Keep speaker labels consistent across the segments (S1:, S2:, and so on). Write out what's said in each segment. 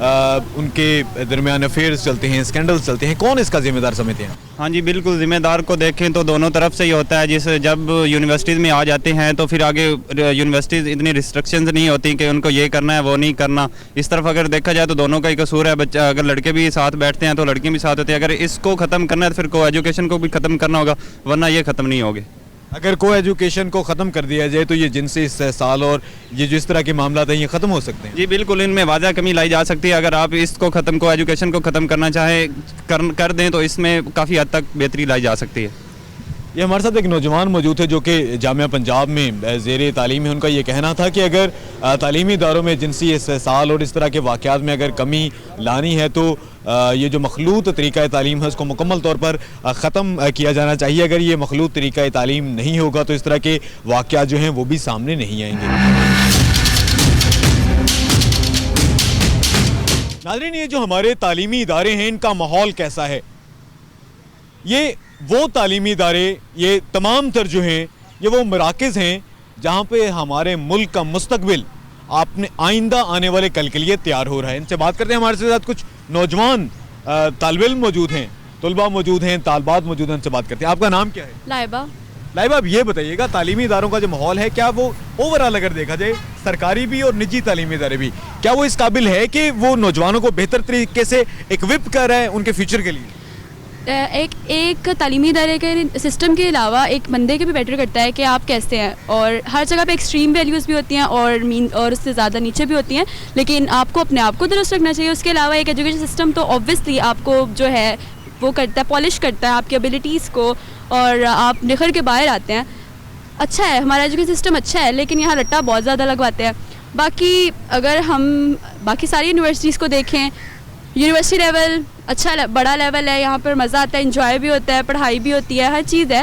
S1: ان کے درمیان افیئرز چلتے ہیں, اسکینڈلز چلتے ہیں, کون اس کا ذمہ دار سمجھتے ہیں؟
S2: ہاں جی بالکل, ذمہ دار کو دیکھیں تو دونوں طرف سے ہی ہوتا ہے. جب یونیورسٹیز میں آ جاتے ہیں تو پھر آگے یونیورسٹیز اتنی ریسٹرکشنز نہیں ہوتی کہ ان کو یہ کرنا ہے وہ نہیں کرنا. اس طرف اگر دیکھا جائے تو دونوں کا ہی قصور ہے. بچہ اگر لڑکے بھی ساتھ بیٹھتے ہیں تو لڑکیاں بھی ساتھ ہوتی ہیں. اگر اس کو ختم کرنا ہے تو پھر کو ایجوکیشن کو بھی ختم کرنا ہوگا, ورنہ یہ ختم نہیں ہوگے.
S1: اگر کو ایجوکیشن کو ختم کر دیا جائے تو یہ جنسی استحصال اور یہ جو اس طرح کے معاملات ہیں یہ ختم ہو سکتے ہیں.
S2: جی بالکل, ان میں واضح کمی لائی جا سکتی ہے. اگر آپ اس کو ختم کو ایجوکیشن کو ختم کرنا چاہیں کر دیں تو اس میں کافی حد تک بہتری لائی جا سکتی ہے.
S1: یہ ہمارے ساتھ ایک نوجوان موجود ہے جو کہ جامعہ پنجاب میں زیر تعلیم ہے. ان کا یہ کہنا تھا کہ اگر تعلیمی اداروں میں جنسی استحصال اور اس طرح کے واقعات میں اگر کمی لانی ہے تو یہ جو مخلوط طریقہ تعلیم ہے اس کو مکمل طور پر ختم کیا جانا چاہیے. اگر یہ مخلوط طریقہ تعلیم نہیں ہوگا تو اس طرح کے واقعات جو ہیں وہ بھی سامنے نہیں آئیں گے. ناظرین, یہ جو ہمارے تعلیمی ادارے ہیں ان کا ماحول کیسا ہے؟ یہ وہ تعلیمی ادارے, یہ تمام تر جو ہیں یہ وہ مراکز ہیں جہاں پہ ہمارے ملک کا مستقبل آپ نے آئندہ آنے والے کل کے لیے تیار ہو رہا ہے. ان سے بات کرتے ہیں. ہمارے ساتھ کچھ نوجوان طالب علم موجود ہیں, طلباء موجود ہیں, طالبات موجود ہیں. ان سے بات کرتے ہیں. آپ کا نام کیا ہے؟
S3: لائبہ.
S1: لائبہ, اب یہ بتائیے گا تعلیمی اداروں کا جو ماحول ہے کیا وہ اوورآل اگر دیکھا جائے سرکاری بھی اور نجی تعلیمی ادارے بھی, کیا وہ اس قابل ہے کہ وہ نوجوانوں کو بہتر طریقے سے اکوپ کر رہے ہیں ان کے فیوچر کے لیے؟
S3: ایک تعلیمی ادارے کے سسٹم کے علاوہ ایک بندے کے بھی بیٹر کرتا ہے کہ آپ کیسے ہیں, اور ہر جگہ پہ ایکسٹریم ویلیوز بھی ہوتی ہیں اور اس سے زیادہ نیچے بھی ہوتی ہیں, لیکن آپ کو اپنے آپ کو درست رکھنا چاہیے. اس کے علاوہ ایک ایجوکیشن سسٹم تو آبویسلی آپ کو جو ہے وہ کرتا ہے, پالش کرتا ہے آپ کی ایبلٹیز کو, اور آپ نکھر کے باہر آتے ہیں. اچھا ہے ہمارا ایجوکیشن سسٹم, اچھا ہے, لیکن یہاں رٹا بہت زیادہ لگواتے ہیں. باقی اگر ہم باقی ساری یونیورسٹیز کو دیکھیں, یونیورسٹی لیول اچھا بڑا لیول ہے, یہاں پر مزہ آتا ہے, انجوائے بھی ہوتا ہے, پڑھائی بھی ہوتی ہے, ہر چیز ہے,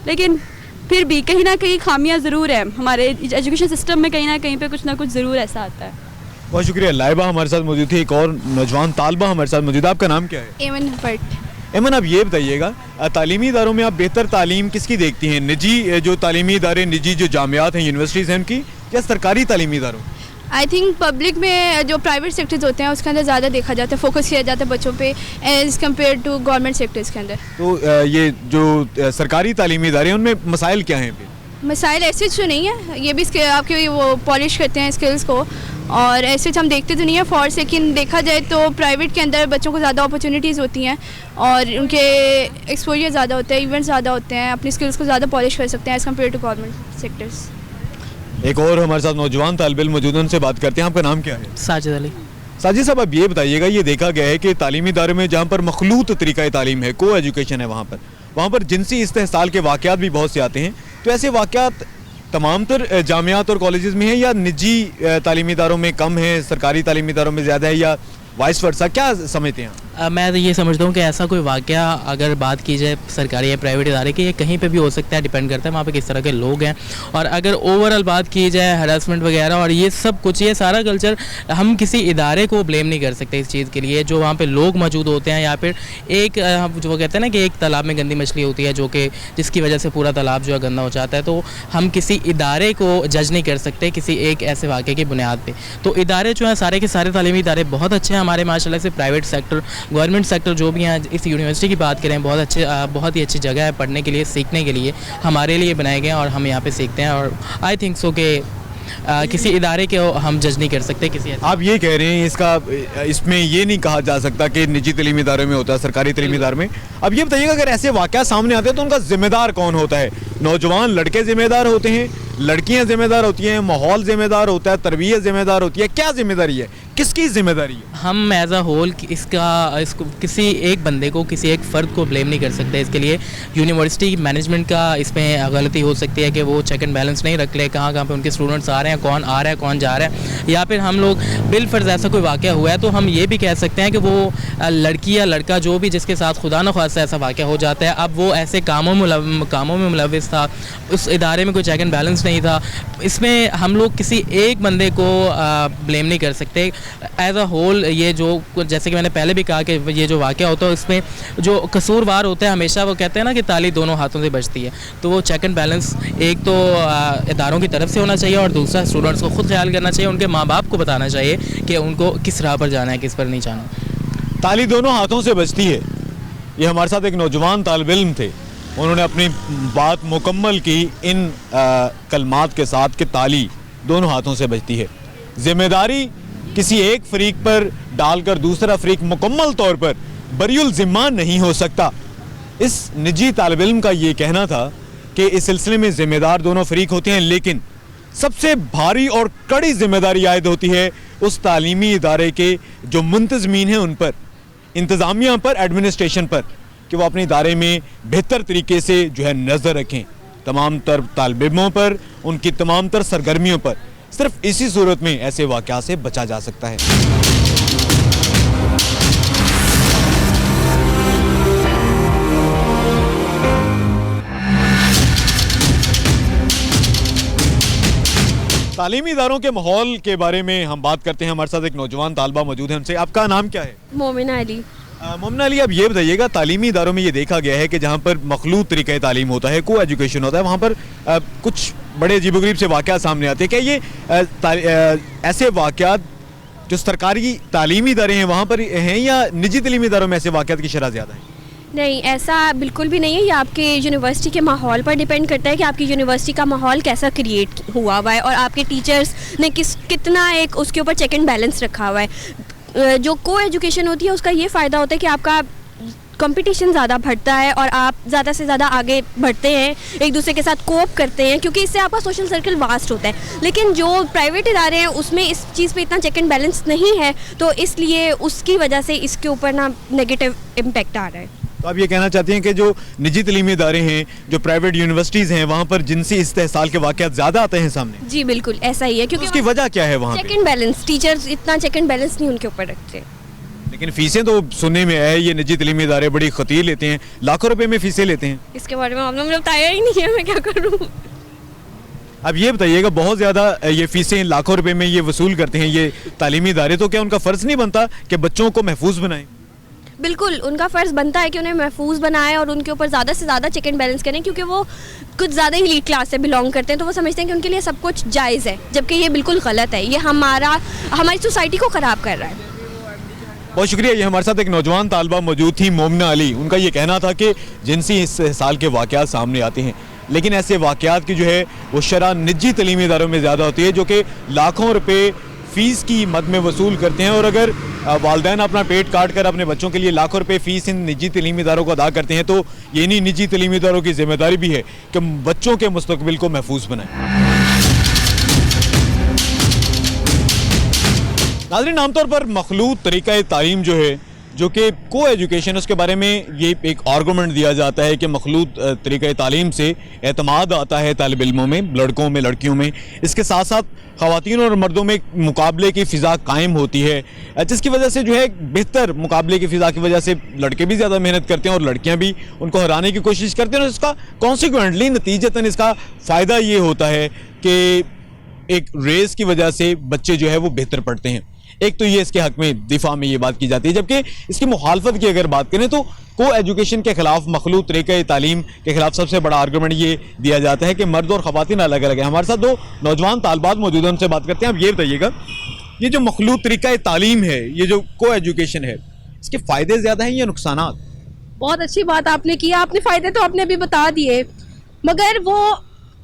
S3: لیکن پھر بھی کہیں نہ کہیں خامیاں ضرور ہیں ہمارے ایجوکیشن سسٹم میں. کہیں نہ کہیں پہ کچھ نہ کچھ ضرور ایسا آتا ہے.
S1: بہت شکریہ. لائبہ ہمارے ساتھ موجود تھی. ایک اور نوجوان طالبہ ہمارے ساتھ موجود ہے. آپ کا نام کیا ہے؟
S3: ایمن بٹ.
S1: ایمن, اب یہ بتائیے گا تعلیمی اداروں میں آپ بہتر تعلیم کس کی دیکھتی ہیں؟ نجی جو تعلیمی ادارے, نجی جو جامعات ہیں, یونیورسٹیز ہیں ان کی, یا سرکاری تعلیمی اداروں؟
S3: آئی تھنک پبلک میں جو پرائیویٹ سیکٹرز ہوتے ہیں اس کے اندر زیادہ دیکھا جاتا ہے, فوکس کیا جاتا ہے بچوں پہ as compare to government sectors کے اندر. تو
S1: یہ جو سرکاری تعلیمی ادارے ہیں ان میں مسائل کیا ہیں پھر؟
S3: مسائل ایسے جو نہیں ہے, یہ بھی آپ کے وہ پالش کرتے ہیں اسکلس کو, اور ایسے ہم دیکھتے تو نہیں ہیں فورس, لیکن دیکھا جائے تو پرائیویٹ کے اندر بچوں کو زیادہ اپرچونیٹیز ہوتی ہیں اور ان کے ایکسپوجر زیادہ ہوتے ہیں, ایونٹس زیادہ ہوتے ہیں, اپنی اسکلس کو زیادہ پالش کر سکتے ہیں as compare to government sectors.
S1: ایک اور ہمارے ساتھ نوجوان طالب علم موجود ہیں, ان سے بات کرتے ہیں. آپ کا نام کیا ہے؟
S4: ساجد علی.
S1: ساجد صاحب, اب یہ بتائیے گا, یہ دیکھا گیا ہے کہ تعلیمی ادارے میں جہاں پر مخلوط طریقہ تعلیم ہے, کو ایجوکیشن ہے, وہاں پر جنسی استحصال کے واقعات بھی بہت سے آتے ہیں. تو ایسے واقعات تمام تر جامعات اور کالجز میں ہیں, یا نجی تعلیمی اداروں میں کم ہیں, سرکاری تعلیمی اداروں میں زیادہ ہے, یا وائس ورسا؟ کیا سمجھتے ہیں؟
S4: میں تو یہ سمجھتا ہوں کہ ایسا کوئی واقعہ اگر بات کی جائے سرکاری یا پرائیویٹ ادارے کی, یہ کہیں پہ بھی ہو سکتا ہے, ڈیپینڈ کرتا ہے وہاں پہ کس طرح کے لوگ ہیں. اور اگر اوورآل بات کی جائے ہراسمنٹ وغیرہ اور یہ سب کچھ, یہ سارا کلچر ہم کسی ادارے کو بلیم نہیں کر سکتے اس چیز کے لیے. جو وہاں پہ لوگ موجود ہوتے ہیں, یا پھر ایک جو وہ کہتے ہیں نا کہ ایک تالاب میں گندی مچھلی ہوتی ہے جو کہ جس کی وجہ سے پورا تالاب جو ہے گندا ہو جاتا ہے, تو ہم کسی ادارے کو جج نہیں کر سکتے کسی ایک ایسے واقعے کی بنیاد پہ. تو ادارے جو ہیں سارے کے سارے تعلیمی ادارے بہت اچھے ہیں ہمارے ماشاء اللہ سے. پرائیویٹ سیکٹر, گورنمنٹ سیکٹر جو بھی ہیں, اس یونیورسٹی کی بات کریں بہت ہی اچھی جگہ ہے پڑھنے کے لیے, سیکھنے کے لیے, ہمارے لیے بنائے گئے ہیں اور ہم یہاں پہ سیکھتے ہیں. اور آئی تھنک سو کہ کسی ادارے کے ہم جج نہیں کر سکتے کسی.
S1: آپ یہ کہہ رہے ہیں اس میں یہ نہیں کہا جا سکتا کہ نجی تعلیمی اداروں میں ہوتا ہے, سرکاری تعلیمی اداروں میں. اب یہ بتائیے گا اگر ایسے واقعات سامنے آتے ہیں تو ان کا ذمہ دار کون ہوتا ہے؟ نوجوان لڑکے ذمہ دار ہوتے ہیں, لڑکیاں ذمہ دار ہوتی ہیں, ماحول ذمہ دار ہوتا ہے, تربیت ذمہ دار ہوتی ہے, کیا ذمہ داری ہے, کس کی ذمہ داری ہے؟
S4: ہم ایز اے ہول اس کو کسی ایک بندے کو, کسی ایک فرد کو بلیم نہیں کر سکتے. اس کے لیے یونیورسٹی مینجمنٹ کا اس میں غلطی ہو سکتی ہے کہ وہ چیک اینڈ بیلنس نہیں رکھ لے, کہاں پہ ان کے اسٹوڈنٹس آ رہے ہیں, کون آ رہا ہے, کون جا رہا ہے. یا پھر ہم لوگ بالفرض ایسا کوئی واقعہ ہوا ہے تو ہم یہ بھی کہہ سکتے ہیں کہ وہ لڑکی یا لڑکا جو بھی جس کے ساتھ خدا نخواستہ ایسا واقعہ ہو جاتا ہے, اب وہ ایسے کاموں میں ملوث تھا, اس ادارے میں کوئی چیک اینڈ بیلنس نہیں تھا. اس میں ہم لوگ کسی ایک بندے کو بلیم نہیں کر سکتے. ایز اے ہول یہ جو جیسے کہ میں نے پہلے بھی کہا کہ یہ جو واقعہ ہوتا ہے اس میں جو قصوروار ہوتے ہیں ہمیشہ وہ کہتے ہیں نا کہ تالی دونوں ہاتھوں سے بجتی ہے, تو وہ چیک اینڈ بیلنس ایک تو اداروں کی طرف سے ہونا چاہیے اور دوسرا اسٹوڈنٹس کو خود خیال کرنا چاہیے, ان کے ماں باپ کو بتانا چاہیے کہ ان کو کس راہ پر جانا ہے کس پر نہیں جانا.
S1: تالی دونوں ہاتھوں سے بجتی ہے, یہ ہمارے ساتھ ایک نوجوان طالب علم تھے, انہوں نے اپنی بات مکمل کی ان کلمات کے ساتھ کہ تالی دونوں ہاتھوں سے بجتی ہے. ذمہ داری کسی ایک فریق پر ڈال کر دوسرا فریق مکمل طور پر بری الذمہ نہیں ہو سکتا. اس نجی طالب علم کا یہ کہنا تھا کہ اس سلسلے میں ذمہ دار دونوں فریق ہوتے ہیں, لیکن سب سے بھاری اور کڑی ذمہ داری عائد ہوتی ہے اس تعلیمی ادارے کے جو منتظمین ہیں ان پر, انتظامیہ پر, ایڈمنسٹریشن پر, کہ وہ اپنے ادارے میں بہتر طریقے سے جو ہے نظر رکھیں تمام تر طالب علموں پر, ان کی تمام تر سرگرمیوں پر. صرف اسی صورت میں ایسے واقعات سے بچا جا سکتا ہے. تعلیمی اداروں کے ماحول کے بارے میں ہم بات کرتے ہیں. ہمارے ساتھ ایک نوجوان طالبہ موجود ہیں, ان سے آپ کا نام کیا ہے؟
S3: مومنہ علی.
S1: مومنہ علی, اب یہ بتائیے گا, تعلیمی اداروں میں یہ دیکھا گیا ہے کہ جہاں پر مخلوط طریقہ تعلیم ہوتا ہے, کو ایجوکیشن ہوتا ہے, وہاں پر کچھ بڑے عجیب و غریب سے واقعات سامنے آتے ہیں. کیا یہ ایسے واقعات جو سرکاری تعلیمی ادارے ہیں وہاں پر ہیں یا نجی تعلیمی اداروں میں ایسے واقعات کی شرح زیادہ ہے؟
S5: نہیں, ایسا بالکل بھی نہیں ہے. یہ آپ کے یونیورسٹی کے ماحول پر ڈیپینڈ کرتا ہے کہ آپ کی یونیورسٹی کا ماحول کیسا کریٹ ہوا ہے اور آپ کے ٹیچرز نے کتنا ایک اس کے اوپر چیک اینڈ بیلنس رکھا ہوا ہے. جو کو ایجوکیشن ہوتی ہے اس کا یہ فائدہ ہوتا ہے کہ آپ کا کمپٹیشن زیادہ بڑھتا ہے اور آپ زیادہ سے زیادہ آگے بڑھتے ہیں, ایک دوسرے کے ساتھ کوپ کرتے ہیں, کیونکہ اس سے آپ کا سوشل سرکل واسٹ ہوتا ہے. لیکن جو پرائیویٹ ادارے ہیں اس میں اس چیز پہ اتنا چیک اینڈ بیلنس نہیں ہے, تو اس لیے اس کی وجہ سے اس کے اوپر نا نیگیٹو امپیکٹ آ رہا ہے.
S1: تو آپ یہ کہنا چاہتے ہیں کہ جو نجی تعلیمی ادارے ہیں, جو پرائیویٹ یونیورسٹیز ہیں, وہاں پر جنسی استحصال کے واقعات زیادہ آتے ہیں سامنے؟
S5: جی بالکل ایسا ہی ہے, کیونکہ
S1: اس کی وجہ کیا ہے وہاں
S5: چیک اینڈ بیلنس, ٹیچرز اتنا چیک اینڈ بیلنس نہیں ان کے اوپر رکھتے.
S1: لیکن فیسیں تو سننے میں ہے یہ نجی تعلیمی ادارے بڑی خطیر لیتے ہیں, لاکھوں روپے میں فیسیں لیتے ہیں.
S5: اس کے بارے میں آپ نے مجھے بتایا ہی نہیں ہے, میں کیا کروں.
S1: اب یہ بتائیے گا, بہت زیادہ یہ فیسیں لاکھوں روپے میں یہ وصول کرتے ہیں یہ تعلیمی ادارے, تو کیا ان کا فرض نہیں بنتا کہ بچوں کو محفوظ بنائیں؟
S5: بالکل ان کا فرض بنتا ہے کہ انہیں محفوظ بنائیں اور ان کے اوپر زیادہ سے زیادہ چیک اینڈ بیلنس کریں, کیونکہ وہ کچھ زیادہ ہی لیڈ کلاس سے بلانگ کرتے ہیں, تو وہ سمجھتے ہیں کہ ان کے لیے سب کچھ جائز ہے, جبکہ یہ بالکل غلط ہے. یہ ہماری سوسائٹی کو خراب کر رہا ہے.
S1: بہت شکریہ. یہ ہمارے ساتھ ایک نوجوان طالبہ موجود تھی, مومنہ علی. ان کا یہ کہنا تھا کہ جنسی استحصال کے واقعات سامنے آتے ہیں, لیکن ایسے واقعات کی جو ہے وہ شرح نجی تعلیمی اداروں میں زیادہ ہوتی ہے, جو کہ لاکھوں روپے فیس کی مد میں وصول کرتے ہیں. اور اگر والدین اپنا پیٹ کاٹ کر اپنے بچوں کے لیے لاکھوں روپے فیس ان نجی تعلیمی اداروں کو ادا کرتے ہیں, تو یہ نہیں نجی تعلیمی اداروں کی ذمہ داری بھی ہے کہ بچوں کے مستقبل کو محفوظ بنائیں. ناظرین, عام طور پر مخلوط طریقہ تعلیم جو ہے, جو کہ کو ایجوکیشن, اس کے بارے میں یہ ایک آرگومنٹ دیا جاتا ہے کہ مخلوط طریقہ تعلیم سے اعتماد آتا ہے طالب علموں میں, لڑکوں میں, لڑکیوں میں. اس کے ساتھ ساتھ خواتین اور مردوں میں مقابلے کی فضا قائم ہوتی ہے, جس کی وجہ سے جو ہے بہتر مقابلے کی فضا کی وجہ سے لڑکے بھی زیادہ محنت کرتے ہیں اور لڑکیاں بھی ان کو ہرانے کی کوشش کرتے ہیں. اور اس کا کانسیکوینٹلی نتیجتاً اس کا فائدہ یہ ہوتا ہے کہ ایک ریس کی وجہ سے بچے جو ہے وہ بہتر پڑھتے ہیں. ایک تو یہ اس کے حق میں دفاع میں یہ بات کی جاتی ہے, جبکہ اس کی مخالفت کی اگر بات کریں تو کو ایجوکیشن کے خلاف, مخلوط طریقہ تعلیم کے خلاف سب سے بڑا آرگومنٹ یہ دیا جاتا ہے کہ مرد اور خواتین الگ الگ ہیں. ہمارے ساتھ دو نوجوان طالبات موجود ہیں, ان سے بات کرتے ہیں. اب یہ بتائیے گا, یہ جو مخلوط طریقہ تعلیم ہے, یہ جو کو ایجوکیشن ہے, اس کے فائدے زیادہ ہیں یا نقصانات؟
S6: بہت اچھی بات آپ نے کیا, آپ نے فائدے تو آپ نے ابھی بتا دیے, مگر وہ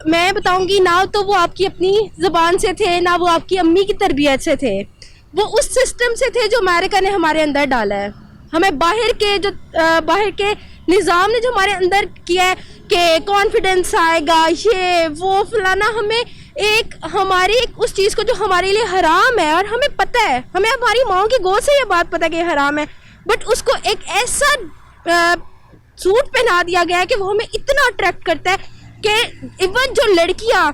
S6: میں بتاؤں گی نہ تو وہ آپ کی اپنی زبان سے تھے, نہ وہ آپ کی امی کی تربیت سے تھے, وہ اس سسٹم سے تھے جو امریکہ نے ہمارے اندر ڈالا ہے. ہمیں باہر کے نظام نے جو ہمارے اندر کیا ہے کہ کانفیڈنس آئے گا, یہ وہ فلانا, ہمیں ہماری اس چیز کو جو ہمارے لیے حرام ہے, اور ہمیں پتہ ہے, ہمیں ہماری ماں کی گود سے یہ بات پتہ ہے کہ یہ حرام ہے, بٹ اس کو ایک ایسا سوٹ پہنا دیا گیا ہے کہ وہ ہمیں اتنا اٹریکٹ کرتا ہے کہ ایون جو لڑکیاں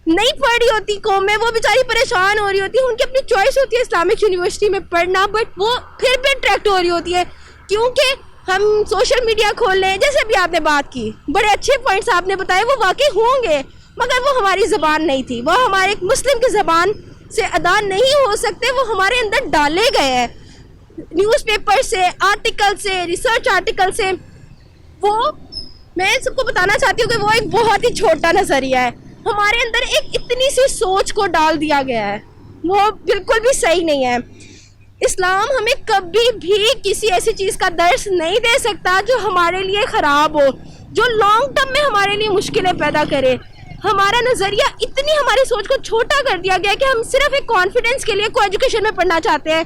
S6: نہیں پڑھ رہی ہوتی قوم میں, وہ بیچاری پریشان ہو رہی ہوتی ہے, ان کی اپنی چوائس ہوتی ہے اسلامک یونیورسٹی میں پڑھنا, بٹ وہ پھر بھی اٹریکٹ ہو رہی ہوتی ہے, کیونکہ ہم سوشل میڈیا کھول لیں, جیسے بھی آپ نے بات کی, بڑے اچھے پوائنٹس آپ نے بتائے, وہ واقعی ہوں گے, مگر وہ ہماری زبان نہیں تھی, وہ ہمارے ایک مسلم کی زبان سے ادا نہیں ہو سکتے وہ ہمارے اندر ڈالے گئے ہیں نیوز پیپر سے, آرٹیکل سے, ریسرچ آرٹیکل سے. وہ میں سب کو بتانا چاہتی ہوں کہ وہ ایک بہت ہی چھوٹا نظریہ ہے. ہمارے اندر ایک اتنی سی سوچ کو ڈال دیا گیا ہے, وہ بالکل بھی صحیح نہیں ہے. اسلام ہمیں کبھی بھی کسی ایسی چیز کا درس نہیں دے سکتا جو ہمارے لیے خراب ہو, جو لانگ ٹرم میں ہمارے لیے مشکلیں پیدا کرے. ہمارا نظریہ اتنی ہماری سوچ کو چھوٹا کر دیا گیا کہ ہم صرف ایک کانفیڈنس کے لیے کو ایجوکیشن میں پڑھنا چاہتے ہیں,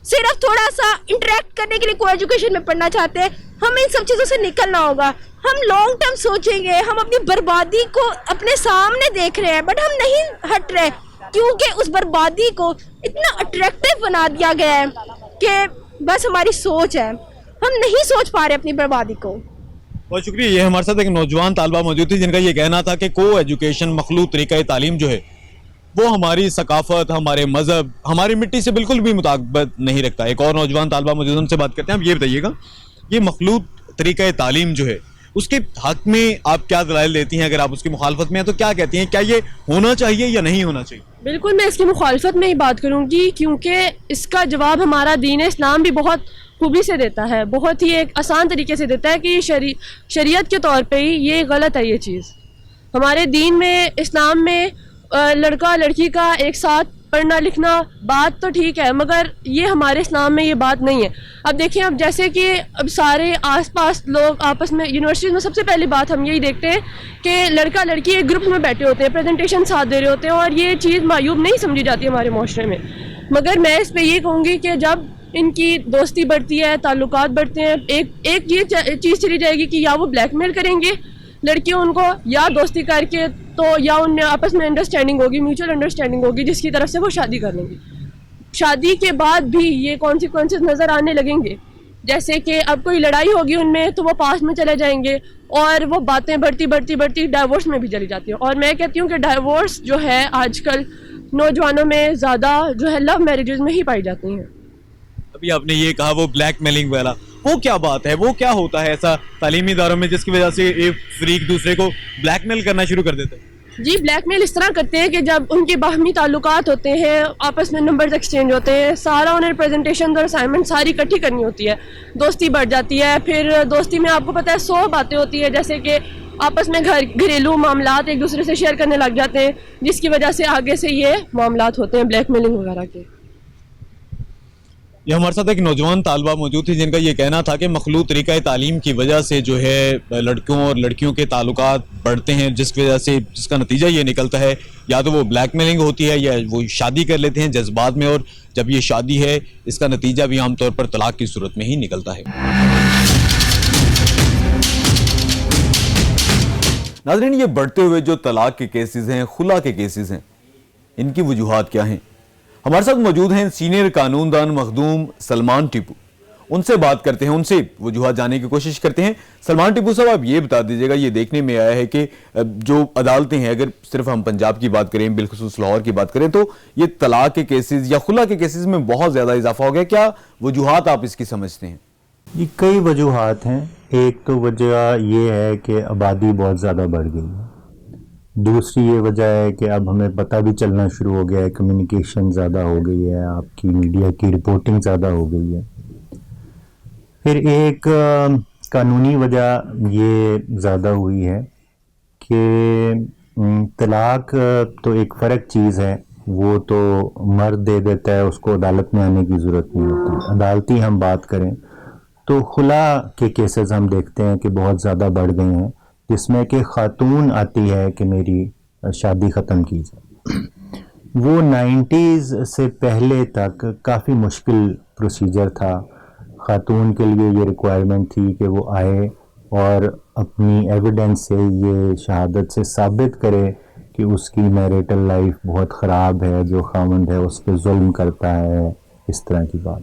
S6: صرف تھوڑا سا انٹریکٹ کرنے کے لیے کو ایجوکیشن میں پڑھنا چاہتے ہیں. ہمیں ان سب چیزوں سے نکلنا ہوگا. ہم لانگ ٹرم سوچیں گے, ہم اپنی بربادی کو اپنے سامنے دیکھ رہے ہیں بٹ ہم نہیں ہٹ رہے کیونکہ اس بربادی کو اتنا اٹریکٹیو بنا دیا گیا ہے کہ بس ہماری سوچ ہے, ہم نہیں سوچ پا رہے اپنی بربادی کو.
S1: بہت شکریہ. یہ ہمارے ساتھ ایک نوجوان طالبہ موجود تھی جن کا یہ کہنا تھا کہ کو ایجوکیشن, مخلوط طریقہ تعلیم جو ہے وہ ہماری ثقافت, ہمارے مذہب, ہماری مٹی سے بالکل بھی مطابقت نہیں رکھتا. ایک اور نوجوان طالبہ موجود ان سے بات کرتے ہیں. آپ یہ بتائیے گا یہ مخلوط طریقہ تعلیم جو ہے اس کے حق میں آپ کیا دلائل دیتی ہیں؟ اگر آپ اس کی مخالفت میں ہیں تو کیا کہتی ہیں, کیا یہ ہونا چاہیے یا نہیں ہونا چاہیے؟
S7: بالکل میں اس کی مخالفت میں ہی بات کروں گی کیونکہ اس کا جواب ہمارا دین اسلام بھی بہت خوبی سے دیتا ہے, بہت ہی ایک آسان طریقے سے دیتا ہے کہ یہ شریعت کے طور پہ ہی یہ غلط ہے. یہ چیز ہمارے دین میں, اسلام میں لڑکا لڑکی کا ایک ساتھ پڑھنا لکھنا بات تو ٹھیک ہے مگر یہ ہمارے اسلام میں یہ بات نہیں ہے. اب دیکھیں, اب جیسے کہ اب سارے آس پاس لوگ آپس میں یونیورسٹیز میں سب سے پہلی بات ہم یہی دیکھتے ہیں کہ لڑکا لڑکی ایک گروپ میں بیٹھے ہوتے ہیں, پریزنٹیشن ساتھ دے رہے ہوتے ہیں اور یہ چیز معیوب نہیں سمجھی جاتی ہمارے معاشرے میں. مگر میں اس پہ یہ کہوں گی کہ جب ان کی دوستی بڑھتی ہے, تعلقات بڑھتے ہیں, ایک یہ چیز چلی جائے گی کہ یا وہ بلیک میل کریں گے لڑکیوں ان کو, یا دوستی کر کے تو یا ان میں آپس میں انڈرسٹینڈنگ ہوگی, میوچل انڈرسٹینڈنگ ہوگی جس کی طرف سے وہ شادی کر لیں گے. شادی کے بعد بھی یہ کانسیکوینسز نظر آنے لگیں گے, جیسے کہ اب کوئی لڑائی ہوگی ان میں تو وہ پاس میں چلے جائیں گے اور وہ باتیں بڑھتی ڈائیورس میں بھی چلی جاتی ہیں. اور میں کہتی ہوں کہ ڈائیورس جو ہے آج کل نوجوانوں میں زیادہ جو ہے لو میرجز میں ہی پائی جاتی ہیں.
S1: ابھی آپ نے یہ کہا وہ بلیک میلنگ والا, وہ کیا بات ہے, وہ کیا ہوتا ہے ایسا تعلیمی اداروں میں جس کی وجہ سے ایک فریق دوسرے کو بلیک میل کرنا شروع کر دیتا ہے؟
S7: جی بلیک میل اس طرح کرتے ہیں کہ جب ان کے باہمی تعلقات ہوتے ہیں, آپس میں نمبرز ایکسچینج ہوتے ہیں, سارا انہیں پریزنٹیشن اور اسائنمنٹ ساری اکٹھی کرنی ہوتی ہے, دوستی بڑھ جاتی ہے. پھر دوستی میں آپ کو پتہ ہے 100 باتیں ہوتی ہیں, جیسے کہ آپس میں گھریلو معاملات ایک دوسرے سے شیئر کرنے لگ جاتے ہیں جس کی وجہ سے آگے سے یہ معاملات ہوتے ہیں بلیک میلنگ وغیرہ کے.
S1: یہ ہمارے ساتھ ایک نوجوان طالبہ موجود تھی جن کا یہ کہنا تھا کہ مخلوط طریقہ تعلیم کی وجہ سے جو ہے لڑکوں اور لڑکیوں کے تعلقات بڑھتے ہیں, جس کی وجہ سے جس کا نتیجہ یہ نکلتا ہے یا تو وہ بلیک میلنگ ہوتی ہے یا وہ شادی کر لیتے ہیں جذبات میں, اور جب یہ شادی ہے اس کا نتیجہ بھی عام طور پر طلاق کی صورت میں ہی نکلتا ہے. ناظرین, یہ بڑھتے ہوئے جو طلاق کے کیسز ہیں, خلا کے کیسز ہیں, ان کی وجوہات کیا ہیں؟ ہمارے ساتھ موجود ہیں سینئر قانون دان مخدوم سلمان ٹیپو. ان سے بات کرتے ہیں, ان سے وجوہات جاننے کی کوشش کرتے ہیں. سلمان ٹیپو صاحب, آپ یہ بتا دیجیے گا, یہ دیکھنے میں آیا ہے کہ جو عدالتیں ہیں, اگر صرف ہم پنجاب کی بات کریں, بالخصوص لاہور کی بات کریں, تو یہ طلاق کے کیسز یا خلا کے کیسز میں بہت زیادہ اضافہ ہو گیا. کیا وجوہات آپ اس کی سمجھتے ہیں؟
S8: یہ کئی وجوہات ہیں. ایک تو وجہ یہ ہے کہ آبادی بہت زیادہ بڑھ گئی ہے. دوسری یہ وجہ ہے کہ اب ہمیں پتہ بھی چلنا شروع ہو گیا ہے, کمیونیکیشن زیادہ ہو گئی ہے, آپ کی میڈیا کی رپورٹنگ زیادہ ہو گئی ہے. پھر ایک قانونی وجہ یہ زیادہ ہوئی ہے کہ طلاق تو ایک فرق چیز ہے, وہ تو مرد دے دیتا ہے, اس کو عدالت میں آنے کی ضرورت نہیں ہوتی. عدالتی ہم بات کریں تو خلا کے کیسز ہم دیکھتے ہیں کہ بہت زیادہ بڑھ گئے ہیں, جس میں کہ خاتون آتی ہے کہ میری شادی ختم کی جائے. وہ 90s سے پہلے تک کافی مشکل پروسیجر تھا. خاتون کے لیے یہ ریکوائرمنٹ تھی کہ وہ آئے اور اپنی ایویڈنس سے یہ شہادت سے ثابت کرے کہ اس کی میریٹل لائف بہت خراب ہے, جو خاوند ہے اس پہ ظلم کرتا ہے, اس طرح کی بات.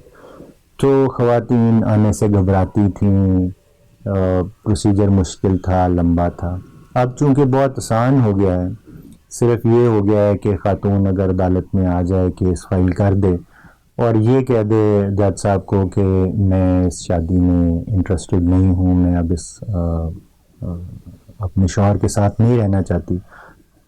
S8: تو خواتین آنے سے گھبراتی تھیں, پروسیجر مشکل تھا, لمبا تھا. اب چونکہ بہت آسان ہو گیا ہے, صرف یہ ہو گیا ہے کہ خاتون اگر عدالت میں آ جائے, کیس فائل کر دے اور یہ کہہ دے جج صاحب کو کہ میں اس شادی میں انٹرسٹڈ نہیں ہوں, میں اب اس اپنے شوہر کے ساتھ نہیں رہنا چاہتی,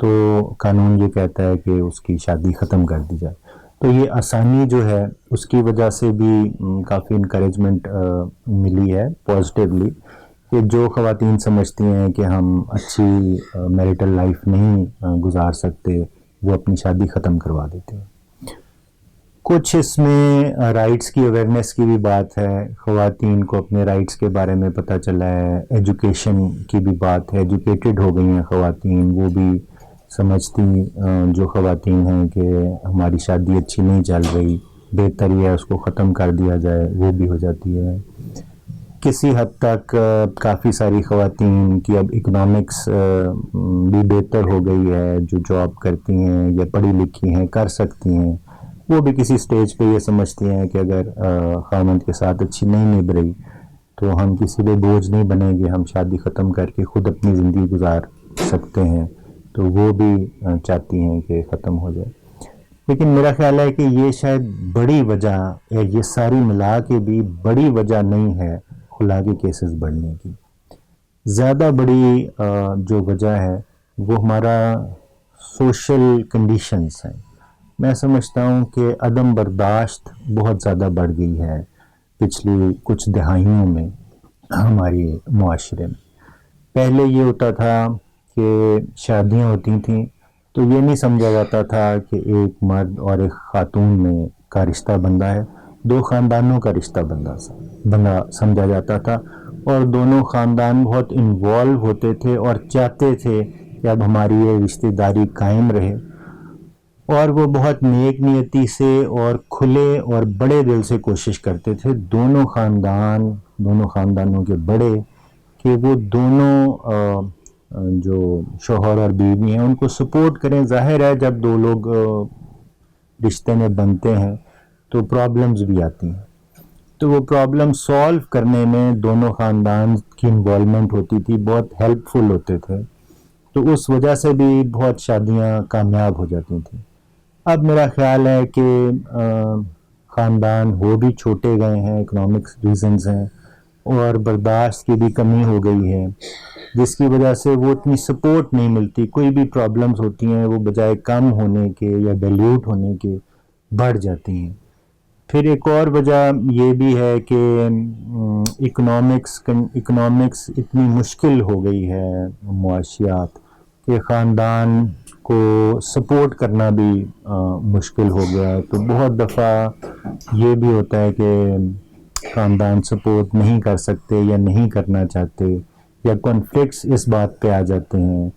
S8: تو قانون یہ کہتا ہے کہ اس کی شادی ختم کر دی جائے. تو یہ آسانی جو ہے اس کی وجہ سے بھی کافی انکریجمنٹ ملی ہے پازیٹیولی, کہ جو خواتین سمجھتی ہیں کہ ہم اچھی میریٹل لائف نہیں گزار سکتے, وہ اپنی شادی ختم کروا دیتے ہیں. کچھ اس میں رائٹس کی اویئرنیس کی بھی بات ہے, خواتین کو اپنے رائٹس کے بارے میں پتہ چلا ہے, ایجوکیشن کی بھی بات ہے, ایجوکیٹڈ ہو گئی ہیں خواتین, وہ بھی سمجھتی جو خواتین ہیں کہ ہماری شادی اچھی نہیں چل رہی, بہتر یہ ہے اس کو ختم کر دیا جائے, وہ بھی ہو جاتی ہے. کسی حد تک کافی ساری خواتین کی اب اکنامکس بھی بہتر ہو گئی ہے, جو جاب کرتی ہیں یا پڑھی لکھی ہیں, کر سکتی ہیں, وہ بھی کسی سٹیج پہ یہ سمجھتی ہیں کہ اگر خاوند کے ساتھ اچھی نہیں نبھ رہی تو ہم کسی پہ بوجھ نہیں بنیں گے, ہم شادی ختم کر کے خود اپنی زندگی گزار سکتے ہیں, تو وہ بھی چاہتی ہیں کہ ختم ہو جائے. لیکن میرا خیال ہے کہ یہ شاید بڑی وجہ, یہ ساری ملا کے بھی بڑی وجہ نہیں ہے خلا کے کیسز بڑھنے کی. زیادہ بڑی جو وجہ ہے وہ ہمارا سوشل کنڈیشنز ہیں. میں سمجھتا ہوں کہ عدم برداشت بہت زیادہ بڑھ گئی ہے پچھلی کچھ دہائیوں میں ہماری معاشرے میں. پہلے یہ ہوتا تھا کہ شادیاں ہوتی تھیں تو یہ نہیں سمجھا جاتا تھا کہ ایک مرد اور ایک خاتون میں کا رشتہ بندہ ہے, دو خاندانوں کا رشتہ بندہ سمجھا جاتا تھا, اور دونوں خاندان بہت انوالو ہوتے تھے اور چاہتے تھے کہ اب ہماری یہ رشتہ داری قائم رہے, اور وہ بہت نیک نیتی سے اور کھلے اور بڑے دل سے کوشش کرتے تھے دونوں خاندانوں کے بڑے, کہ وہ دونوں جو شوہر اور بیوی ہیں ان کو سپورٹ کریں. ظاہر ہے جب دو لوگ رشتے میں بنتے ہیں تو پرابلمز بھی آتی ہیں, تو وہ پرابلم سولو کرنے میں دونوں خاندان کی انوالومنٹ ہوتی تھی, بہت ہیلپ فل ہوتے تھے, تو اس وجہ سے بھی بہت شادیاں کامیاب ہو جاتی تھیں. اب میرا خیال ہے کہ خاندان وہ بھی چھوٹے گئے ہیں, اکنامکس ریزنز ہیں, اور برداشت کی بھی کمی ہو گئی ہے, جس کی وجہ سے وہ اتنی سپورٹ نہیں ملتی. کوئی بھی پرابلمز ہوتی ہیں وہ بجائے کم ہونے کے یا ڈیلیوٹ ہونے کے بڑھ جاتی ہیں. پھر ایک اور وجہ یہ بھی ہے کہ اکنامکس اتنی مشکل ہو گئی ہے معاشیات کہ خاندان کو سپورٹ کرنا بھی مشکل ہو گیا ہے. تو بہت دفعہ یہ بھی ہوتا ہے کہ خاندان سپورٹ نہیں کر سکتے یا نہیں کرنا چاہتے, یا کانفلکٹس اس بات پہ آ جاتے ہیں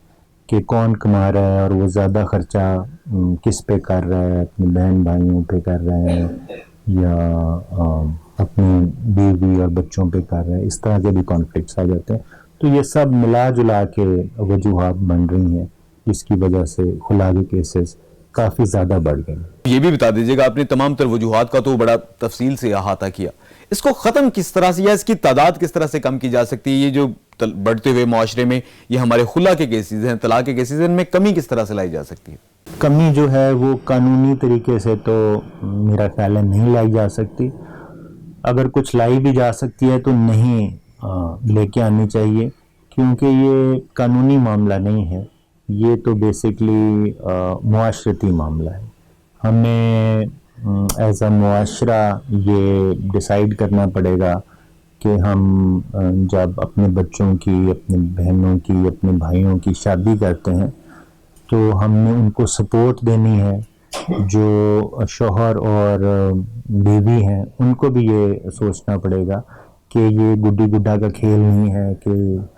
S8: کہ کون کما رہا ہے اور وہ زیادہ خرچہ کس پہ کر رہا ہے, اپنے بہن بھائیوں پہ کر رہے ہیں یا اپنی بیوی اور بچوں پہ کر رہے ہیں. اس طرح کے بھی کانفلکٹس آ جاتے ہیں. تو یہ سب ملا جلا کے وجوہات بن رہی ہیں جس کی وجہ سے خلا کے کیسز کافی زیادہ بڑھ گئے.
S1: یہ بھی بتا دیجیے گا, آپ نے تمام تر وجوہات کا تو بڑا تفصیل سے احاطہ کیا, اس کو ختم کس طرح سے یا اس کی تعداد کس طرح سے کم کی جا سکتی ہے؟ یہ جو بڑھتے ہوئے معاشرے میں یہ ہمارے خلا کے کیسز ہیں, طلاق کے کیسز ہیں, ان میں کمی کس طرح سے لائی جا سکتی ہے؟
S8: کمی جو ہے وہ قانونی طریقے سے تو میرا خیال ہے نہیں لائی جا سکتی. اگر کچھ لائی بھی جا سکتی ہے تو نہیں لے کے آنی چاہیے, کیونکہ یہ قانونی معاملہ نہیں ہے, یہ تو بیسکلی معاشرتی معاملہ ہے. ہمیں ایز اے معاشرہ یہ ڈیسائیڈ کرنا پڑے گا کہ ہم جب اپنے بچوں کی, اپنے بہنوں کی, اپنے بھائیوں کی شادی کرتے ہیں تو ہم نے ان کو سپورٹ دینی ہے. جو شوہر اور بیوی ہیں ان کو بھی یہ سوچنا پڑے گا کہ یہ گڈی گڈا کا کھیل نہیں ہے کہ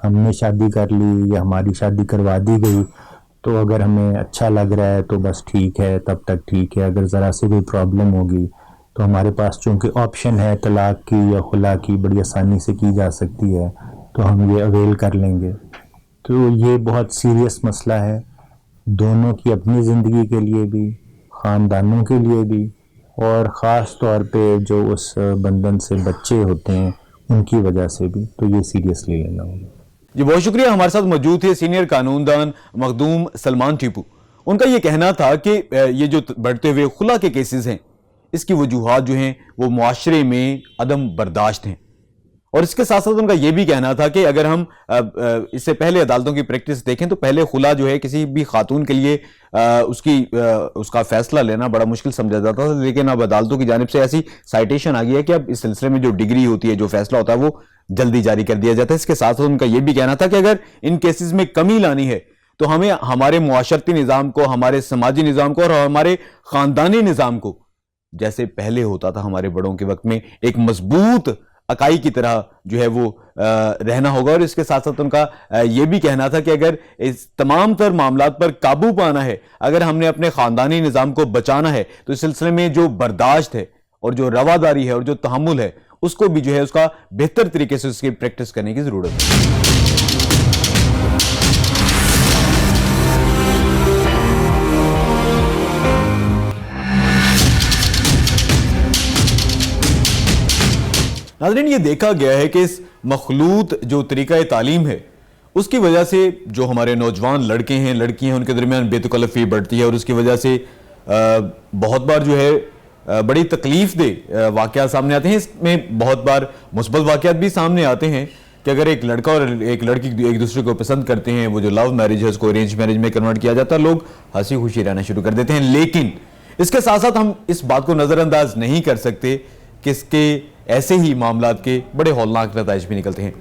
S8: ہم نے شادی کر لی یا ہماری شادی کروا دی گئی تو اگر ہمیں اچھا لگ رہا ہے تو بس ٹھیک ہے, تب تک ٹھیک ہے. اگر ذرا سے کوئی پرابلم ہوگی تو ہمارے پاس چونکہ آپشن ہے طلاق کی یا خلا کی, بڑی آسانی سے کی جا سکتی ہے, تو ہم یہ اویل کر لیں گے. تو یہ بہت سیریس مسئلہ ہے دونوں کی اپنی زندگی کے لیے بھی, خاندانوں کے لیے بھی, اور خاص طور پہ جو اس بندھن سے بچے ہوتے ہیں ان کی وجہ سے بھی. تو یہ سیریسلی لینا ہوگا.
S1: جی بہت شکریہ. ہمارے ساتھ موجود تھے سینئر قانون دان مخدوم سلمان ٹیپو. ان کا یہ کہنا تھا کہ یہ جو بڑھتے ہوئے خلا کے کیسز ہیں اس کی وجوہات جو ہیں وہ معاشرے میں عدم برداشت ہیں, اور اس کے ساتھ ساتھ ان کا یہ بھی کہنا تھا کہ اگر ہم اس سے پہلے عدالتوں کی پریکٹس دیکھیں تو پہلے خلا جو ہے کسی بھی خاتون کے لیے اس کا فیصلہ لینا بڑا مشکل سمجھا جاتا تھا، لیکن اب عدالتوں کی جانب سے ایسی سائٹیشن آ گئی ہے کہ اب اس سلسلے میں جو ڈگری ہوتی ہے، جو فیصلہ ہوتا ہے، وہ جلدی جاری کر دیا جاتا ہے۔ اس کے ساتھ ساتھ ان کا یہ بھی کہنا تھا کہ اگر ان کیسز میں کمی لانی ہے تو ہمیں ہمارے معاشرتی نظام کو، ہمارے سماجی نظام کو اور ہمارے خاندانی نظام کو جیسے پہلے ہوتا تھا ہمارے بڑوں کے وقت میں ایک مضبوط اکائی کی طرح جو ہے وہ رہنا ہوگا۔ اور اس کے ساتھ ساتھ ان کا یہ بھی کہنا تھا کہ اگر اس تمام تر معاملات پر قابو پانا ہے، اگر ہم نے اپنے خاندانی نظام کو بچانا ہے تو اس سلسلے میں جو برداشت ہے اور جو رواداری ہے اور جو تحمل ہے اس کو بھی جو ہے اس کا بہتر طریقے سے اس کی پریکٹس کرنے کی ضرورت ہے۔ ناظرین، یہ دیکھا گیا ہے کہ اس مخلوط جو طریقہ تعلیم ہے اس کی وجہ سے جو ہمارے نوجوان لڑکے ہیں، لڑکی ہیں، ان کے درمیان بے تکلفی بڑھتی ہے اور اس کی وجہ سے بہت بار جو ہے بڑی تکلیف دہ واقعات سامنے آتے ہیں۔ اس میں بہت بار مثبت واقعات بھی سامنے آتے ہیں کہ اگر ایک لڑکا اور ایک لڑکی ایک دوسرے کو پسند کرتے ہیں، وہ جو لو میرج ہے اس کو ارینج میرج میں کنورٹ کیا جاتا ہے، لوگ ہنسی خوشی رہنا شروع کر دیتے ہیں۔ لیکن اس کے ساتھ ساتھ ہم اس بات کو نظر انداز نہیں کر سکتے کہ اس کے ایسے ہی معاملات کے بڑے ہولناک نتائج بھی نکلتے ہیں۔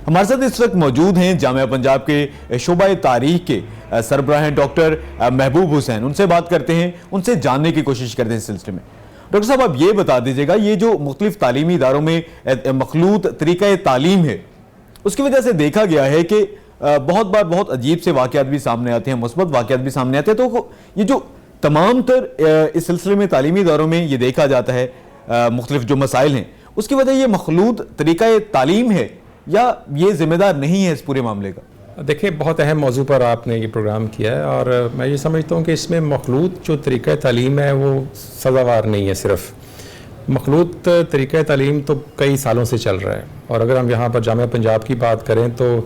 S1: ہمارے ساتھ اس وقت موجود ہیں جامعہ پنجاب کے شعبہ تاریخ کے سربراہ ہیں ڈاکٹر محبوب حسین۔ ان سے بات کرتے ہیں، ان سے جاننے کی کوشش کرتے ہیں اس سلسلے میں۔ ڈاکٹر صاحب، آپ یہ بتا دیجئے گا، یہ جو مختلف تعلیمی اداروں میں مخلوط طریقہ تعلیم ہے اس کی وجہ سے دیکھا گیا ہے کہ بہت بار بہت عجیب سے واقعات بھی سامنے آتے ہیں، مثبت واقعات بھی سامنے آتے ہیں۔ تو یہ جو تمام تر اس سلسلے میں تعلیمی اداروں میں یہ دیکھا جاتا ہے مختلف جو مسائل ہیں، اس کی وجہ یہ مخلوط طریقہ تعلیم ہے یا یہ ذمہ دار نہیں ہے اس پورے معاملے کا؟
S9: دیکھیں، بہت اہم موضوع پر آپ نے یہ پروگرام کیا ہے اور میں یہ سمجھتا ہوں کہ اس میں مخلوط جو طریقہ تعلیم ہے وہ سزاوار نہیں ہے۔ صرف مخلوط طریقہ تعلیم تو کئی سالوں سے چل رہا ہے، اور اگر ہم یہاں پر جامعہ پنجاب کی بات کریں تو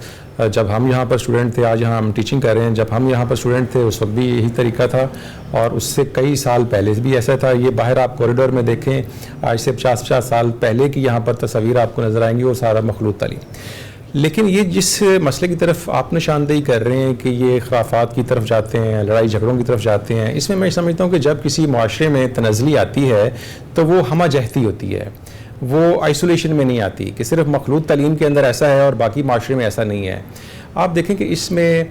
S9: جب ہم یہاں پر اسٹوڈنٹ تھے، آج یہاں ہم ٹیچنگ کر رہے ہیں، جب ہم یہاں پر اسٹوڈنٹ تھے اس وقت بھی یہی طریقہ تھا، اور اس سے کئی سال پہلے بھی ایسا تھا۔ یہ باہر آپ کوریڈور میں دیکھیں، آج سے 50 سال پہلے کی یہاں پر تصاویر آپ کو نظر آئیں گی، وہ سارا مخلوط تعلیم۔ لیکن یہ جس مسئلے کی طرف آپ نشاندہی کر رہے ہیں کہ یہ خرافات کی طرف جاتے ہیں، لڑائی جھگڑوں کی طرف جاتے ہیں، اس میں سمجھتا ہوں کہ جب کسی معاشرے میں تنزلی آتی ہے تو وہ ہمہ جہتی ہوتی ہے، وہ آئسولیشن میں نہیں آتی کہ صرف مخلوط تعلیم کے اندر ایسا ہے اور باقی معاشرے میں ایسا نہیں ہے۔ آپ دیکھیں کہ اس میں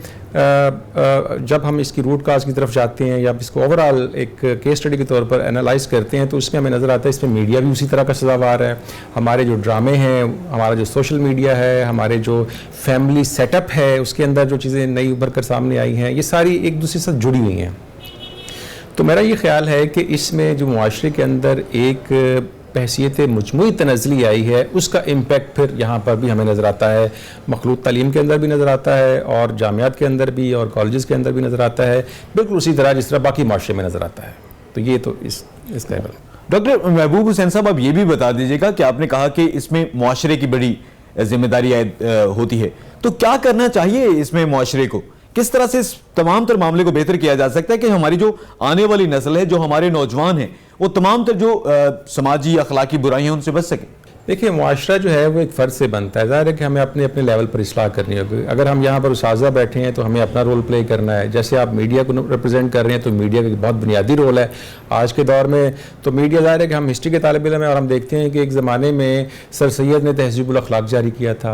S9: جب ہم اس کی روٹ کاز کی طرف جاتے ہیں یا اس کو اوورال ایک کیس اسٹڈی کے طور پر انالائز کرتے ہیں تو اس میں ہمیں نظر آتا ہے اس میں میڈیا بھی اسی طرح کا سزاوار ہے۔ ہمارے جو ڈرامے ہیں، ہمارا جو سوشل میڈیا ہے، ہمارے جو فیملی سیٹ اپ ہے، اس کے اندر جو چیزیں نئی ابھر کر سامنے آئی ہیں، یہ ساری ایک دوسرے سے جڑی ہوئی ہیں۔ تو میرا یہ خیال ہے کہ اس میں جو معاشرے کے اندر ایک بحیثیت مجموعی تنزلی آئی ہے، اس کا امپیکٹ پھر یہاں پر بھی ہمیں نظر آتا ہے، مخلوط تعلیم کے اندر بھی نظر آتا ہے اور جامعات کے اندر بھی اور کالجز کے اندر بھی نظر آتا ہے، بالکل اسی طرح جس طرح باقی معاشرے میں نظر آتا ہے۔ تو یہ تو اس کا
S1: ڈاکٹر محبوب حسین صاحب، آپ یہ بھی بتا دیجئے گا کہ آپ نے کہا کہ اس میں معاشرے کی بڑی ذمہ داری ہوتی ہے، تو کیا کرنا چاہیے اس میں معاشرے کو؟ کس طرح سے اس تمام تر معاملے کو بہتر کیا جا سکتا ہے کہ ہماری جو آنے والی نسل ہے، جو ہمارے نوجوان ہیں، وہ تمام تر جو سماجی اخلاقی برائیاں ان سے بچ سکیں؟
S9: دیکھیں، معاشرہ جو ہے وہ ایک فرد سے بنتا ہے، ظاہر ہے کہ ہمیں اپنے لیول پر اصلاح کرنی ہوگی۔ اگر ہم یہاں پر اساتذہ بیٹھے ہیں تو ہمیں اپنا رول پلے کرنا ہے، جیسے آپ میڈیا کو ریپرزینٹ کر رہے ہیں تو میڈیا کا بہت بنیادی رول ہے آج کے دور میں۔ تو میڈیا، ظاہر ہے کہ ہم ہسٹری کے طالب علم ہیں اور ہم دیکھتے ہیں کہ ایک زمانے میں سر سید نے تہذیب الاخلاق جاری کیا تھا،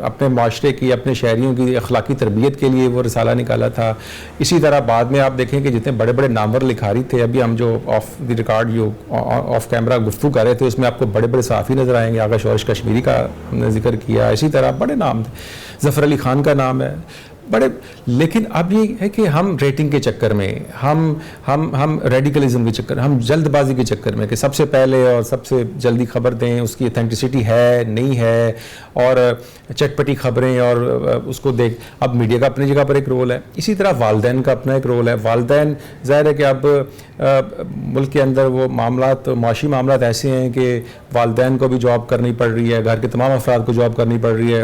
S9: اپنے معاشرے کی، اپنے شہریوں کی اخلاقی تربیت کے لیے وہ رسالہ نکالا تھا۔ اسی طرح بعد میں آپ دیکھیں کہ جتنے بڑے بڑے نامور لکھاری تھے، ابھی ہم جو آف دی ریکارڈ جو آف کیمرہ گفتگو کر رہے تھے، اس میں آپ کو بڑے بڑے صحافی نظر آئیں گے۔ آغا شورش کشمیری کا ہم نے ذکر کیا، اسی طرح بڑے نام تھے، ظفر علی خان کا نام ہے، بڑے۔ لیکن اب یہ ہے کہ ہم ریٹنگ کے چکر میں، ہم ریڈیکلزم کے چکر، ہم جلد بازی کے چکر میں کہ سب سے پہلے اور سب سے جلدی خبر دیں، اس کی اتھینٹسٹی ہے نہیں ہے، اور چٹپٹی خبریں اور اس کو دیکھ۔ اب میڈیا کا اپنی جگہ پر ایک رول ہے، اسی طرح والدین کا اپنا ایک رول ہے۔ والدین، ظاہر ہے کہ اب ملک کے اندر وہ معاملات، معاشی معاملات ایسے ہیں کہ والدین کو بھی جاب کرنی پڑ رہی ہے، گھر کے تمام افراد کو جاب کرنی پڑ رہی ہے،